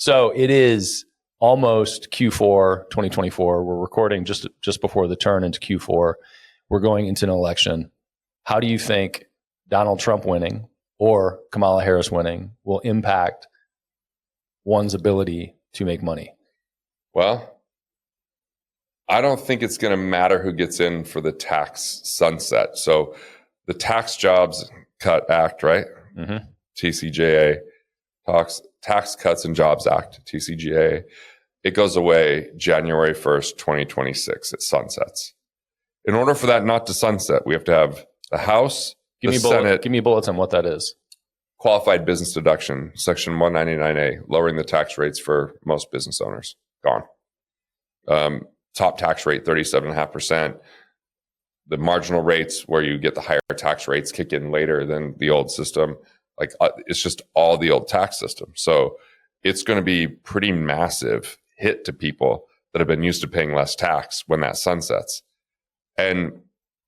So it is almost Q4 2024. We're recording just before the turn into Q4. We're going into an election. How do you think Donald Trump winning or Kamala Harris winning will impact one's ability to make money? Well, I don't think it's going to matter who gets in for the tax sunset. So the Tax Jobs Cut Act, right? Mm-hmm. TCJA, Tax Cuts and Jobs Act, TCJA. It goes away January 1st, 2026. It sunsets. In order for that not to sunset, we have to have the House, Senate. Give me bullets on what that is. Qualified business deduction, Section 199A, lowering the tax rates for most business owners. Gone. Top tax rate, 37.5%. The marginal rates where you get the higher tax rates kick in later than the old system. Like it's just all the old tax system. So it's going to be pretty massive hit to people that have been used to paying less tax when that sunsets. And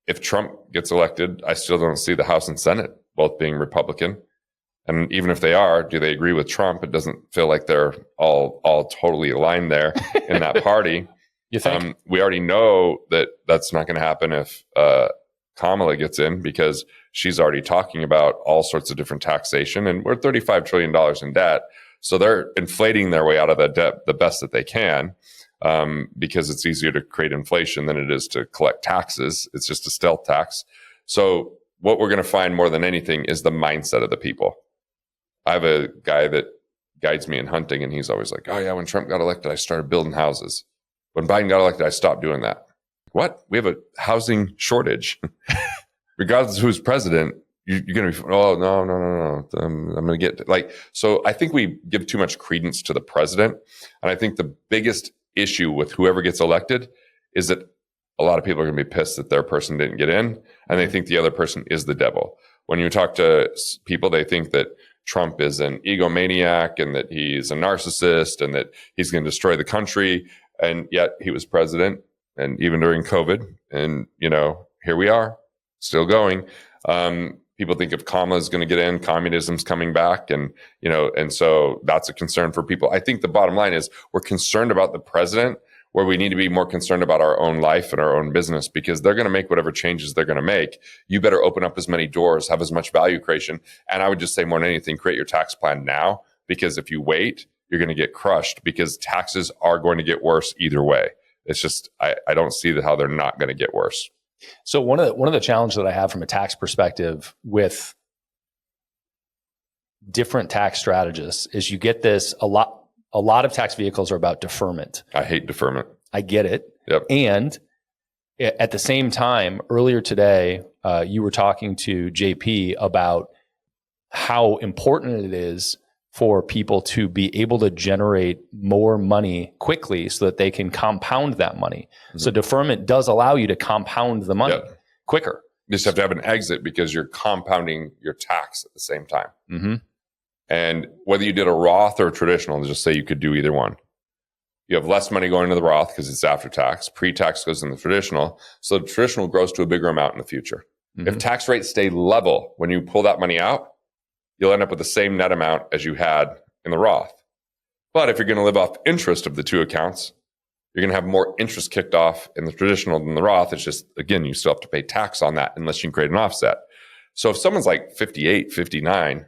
if Trump gets elected, I still don't see the House and Senate both being Republican. And even if they are, do they agree with Trump? It doesn't feel like they're all totally aligned there in that party. You think? We already know that that's not going to happen if Kamala gets in, because she's already talking about all sorts of different taxation. And we're $35 trillion in debt. So they're inflating their way out of that debt the best that they can, because it's easier to create inflation than it is to collect taxes. It's just a stealth tax. So what we're going to find more than anything is the mindset of the people. I have a guy that guides me in hunting, and he's always like, oh yeah, when Trump got elected, I started building houses. When Biden got elected, I stopped doing that. What? We have a housing shortage. Regardless of who's president, you're going to be, oh, no. I'm going to get, so I think we give too much credence to the president. And I think the biggest issue with whoever gets elected is that a lot of people are going to be pissed that their person didn't get in, and they think the other person is the devil. When you talk to people, they think that Trump is an egomaniac and that he's a narcissist and that he's going to destroy the country. And yet he was president, and even during COVID, and here we are, still going. People think if Kamala is going to get in, communism's coming back, and so that's a concern for people. I think the bottom line is we're concerned about the president, where we need to be more concerned about our own life and our own business, because they're going to make whatever changes they're going to make. You better open up as many doors, have as much value creation. And I would just say more than anything, create your tax plan now, because if you wait, you're going to get crushed, because taxes are going to get worse either way. It's just, I don't see how they're not going to get worse. So one of the challenges that I have from a tax perspective with different tax strategists is you get this a lot of tax vehicles are about deferment. I hate deferment. I get it. Yep. And at the same time, earlier today, you were talking to JP about how important it is for people to be able to generate more money quickly so that they can compound that money. Mm-hmm. So deferment does allow you to compound the money quicker. You just have to have an exit because you're compounding your tax at the same time. Mm-hmm. And whether you did a Roth or a traditional, let's just say you could do either one. You have less money going to the Roth because it's after tax. Pre-tax goes in the traditional. So the traditional grows to a bigger amount in the future. Mm-hmm. If tax rates stay level when you pull that money out, you'll end up with the same net amount as you had in the Roth. But if you're going to live off interest of the two accounts, you're going to have more interest kicked off in the traditional than the Roth. It's just, again, you still have to pay tax on that unless you can create an offset. So if someone's like 58, 59,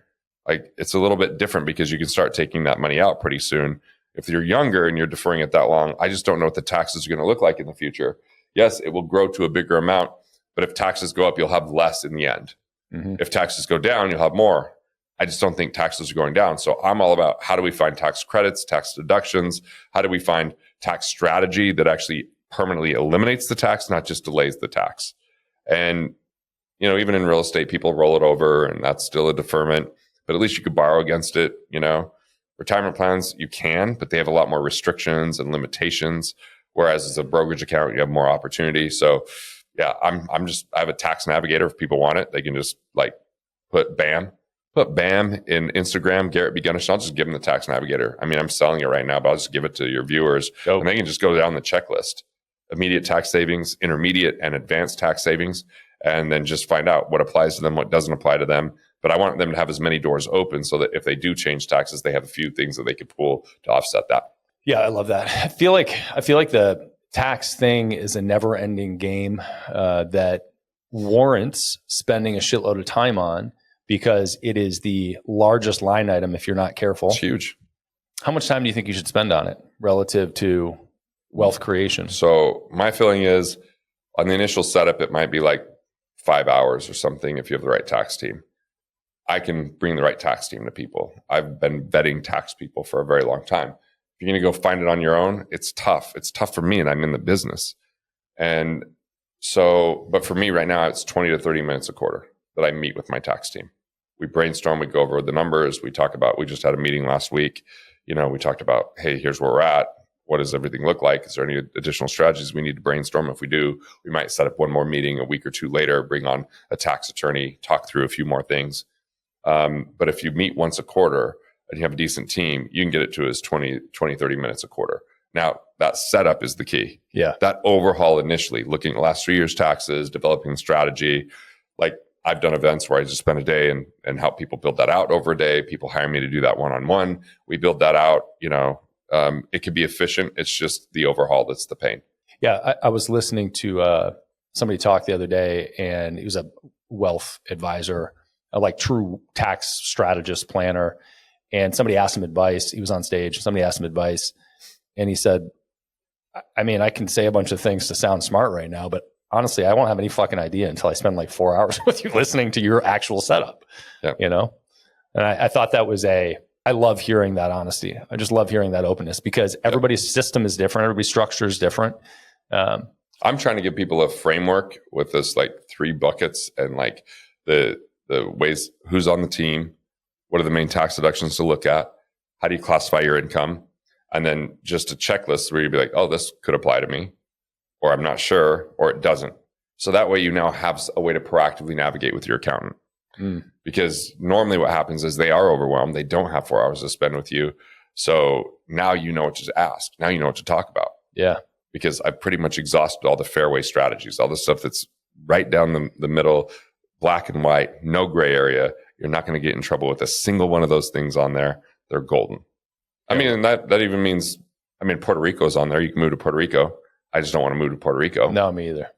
it's a little bit different because you can start taking that money out pretty soon. If you're younger and you're deferring it that long, I just don't know what the taxes are going to look like in the future. Yes, it will grow to a bigger amount, but if taxes go up, you'll have less in the end. Mm-hmm. If taxes go down, you'll have more. I just don't think taxes are going down. So I'm all about how do we find tax credits, tax deductions? How do we find tax strategy that actually permanently eliminates the tax, not just delays the tax? And, even in real estate, people roll it over and that's still a deferment, but at least you could borrow against it. Retirement plans, you can, but they have a lot more restrictions and limitations. Whereas as a brokerage account, you have more opportunity. So yeah, I have a tax navigator. If people want it, they can just put BAM in Instagram, Garrett B. Gunnish. I'll just give them the tax navigator. I mean, I'm selling it right now, but I'll just give it to your viewers. And they can just go down the checklist: immediate tax savings, intermediate and advanced tax savings, and then just find out what applies to them, what doesn't apply to them. But I want them to have as many doors open so that if they do change taxes, they have a few things that they could pull to offset that. Yeah, I love that. I feel like the tax thing is a never-ending game that warrants spending a shitload of time on because it is the largest line item if you're not careful. It's huge. How much time do you think you should spend on it relative to wealth creation? So my feeling is on the initial setup, it might be like 5 hours or something if you have the right tax team. I can bring the right tax team to people. I've been vetting tax people for a very long time. If you're going to go find it on your own, it's tough. It's tough for me, and I'm in the business. And so, but for me right now, it's 20 to 30 minutes a quarter that I meet with my tax team. We brainstorm, we go over the numbers, we just had a meeting last week. We talked about, hey, here's where we're at. What does everything look like? Is there any additional strategies we need to brainstorm? If we do, we might set up one more meeting a week or two later, bring on a tax attorney, talk through a few more things. But if you meet once a quarter and you have a decent team, you can get it to as 20, 30 minutes a quarter. Now, that setup is the key. Yeah. That overhaul initially, looking at the last 3 years' taxes, developing strategy. Like I've done events where I just spend a day and help people build that out over a day. People hire me to do that one-on-one. We build that out. It can be efficient. It's just the overhaul that's the pain. Yeah. I was listening to somebody talk the other day, and he was a wealth advisor, like true tax strategist planner. And somebody asked him advice. He was on stage. Somebody asked him advice. And he said, I mean, I can say a bunch of things to sound smart right now, but honestly, I won't have any fucking idea until I spend like 4 hours with you listening to your actual setup, And I thought that was I love hearing that honesty. I just love hearing that openness because everybody's system is different. Everybody's structure is different. I'm trying to give people a framework with this like 3 buckets and like the ways, who's on the team, what are the main tax deductions to look at, how do you classify your income, and then just a checklist where you'd be like, oh, this could apply to me, or I'm not sure, or it doesn't. So that way you now have a way to proactively navigate with your accountant. Because normally what happens is they are overwhelmed. They don't have 4 hours to spend with you. So now you know what to ask. Now you know what to talk about. Yeah. Because I've pretty much exhausted all the fairway strategies, all the stuff that's right down the middle, black and white, no gray area. You're not going to get in trouble with a single one of those things on there. They're golden. I mean, and that even means, Puerto Rico's on there. You can move to Puerto Rico. I just don't want to move to Puerto Rico. No, me either.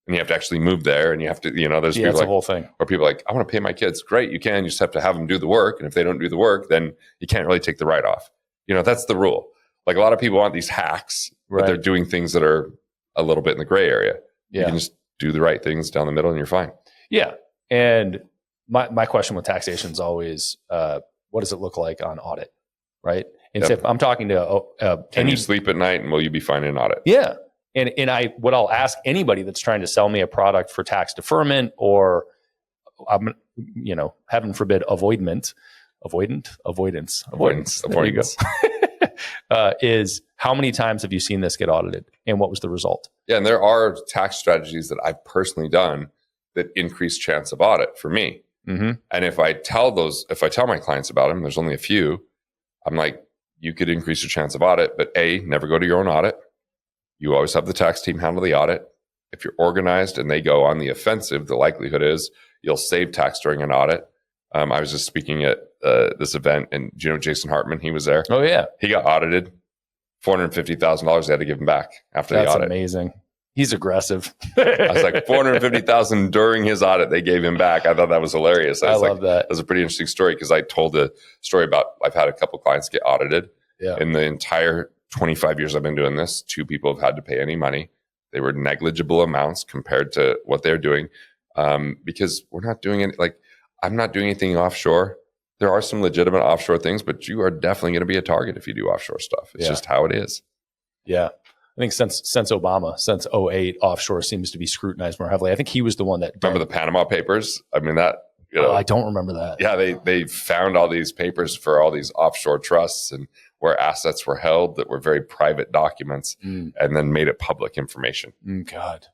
And you have to actually move there, and you have to, there's people it's like, a whole thing. Or people like, I want to pay my kids. Great, you can. You just have to have them do the work. And if they don't do the work, then you can't really take the write-off. That's the rule. Like a lot of people want these hacks, but they're doing things that are a little bit in the gray area. Yeah. You can just do the right things down the middle and you're fine. Yeah. And my question with taxation is always, what does it look like on audit? Right. And so if I'm talking to can you sleep at night and will you be fine in audit? Yeah. And what I'll ask anybody that's trying to sell me a product for tax deferment or, heaven forbid, avoidance. There you go. Is how many times have you seen this get audited and what was the result? Yeah. And there are tax strategies that I've personally done that increase chance of audit for me. Mm-hmm. And if I tell my clients about them, there's only a few, I'm like, you could increase your chance of audit, but never go to your own audit. You always have the tax team handle the audit. If you're organized and they go on the offensive, the likelihood is you'll save tax during an audit. I was just speaking at this event, and Jason Hartman, he was there. Oh yeah, he got audited, $450,000. They had to give him back after the audit. That's amazing. He's aggressive. I was like, $450,000 during his audit, they gave him back. I thought that was hilarious. I love that. That was a pretty interesting story because I told a story about I've had a couple clients get audited. Yeah. In the entire 25 years I've been doing this, 2 people have had to pay any money. They were negligible amounts compared to what they're doing because we're not doing any, I'm not doing anything offshore. There are some legitimate offshore things, but you are definitely going to be a target if you do offshore stuff. It's just how it is. Yeah. I think since Obama, since 2008, offshore seems to be scrutinized more heavily. I think he was the one that... Remember the Panama Papers? I mean, that... I don't remember that. Yeah, they found all these papers for all these offshore trusts and where assets were held that were very private documents and then made it public information. God.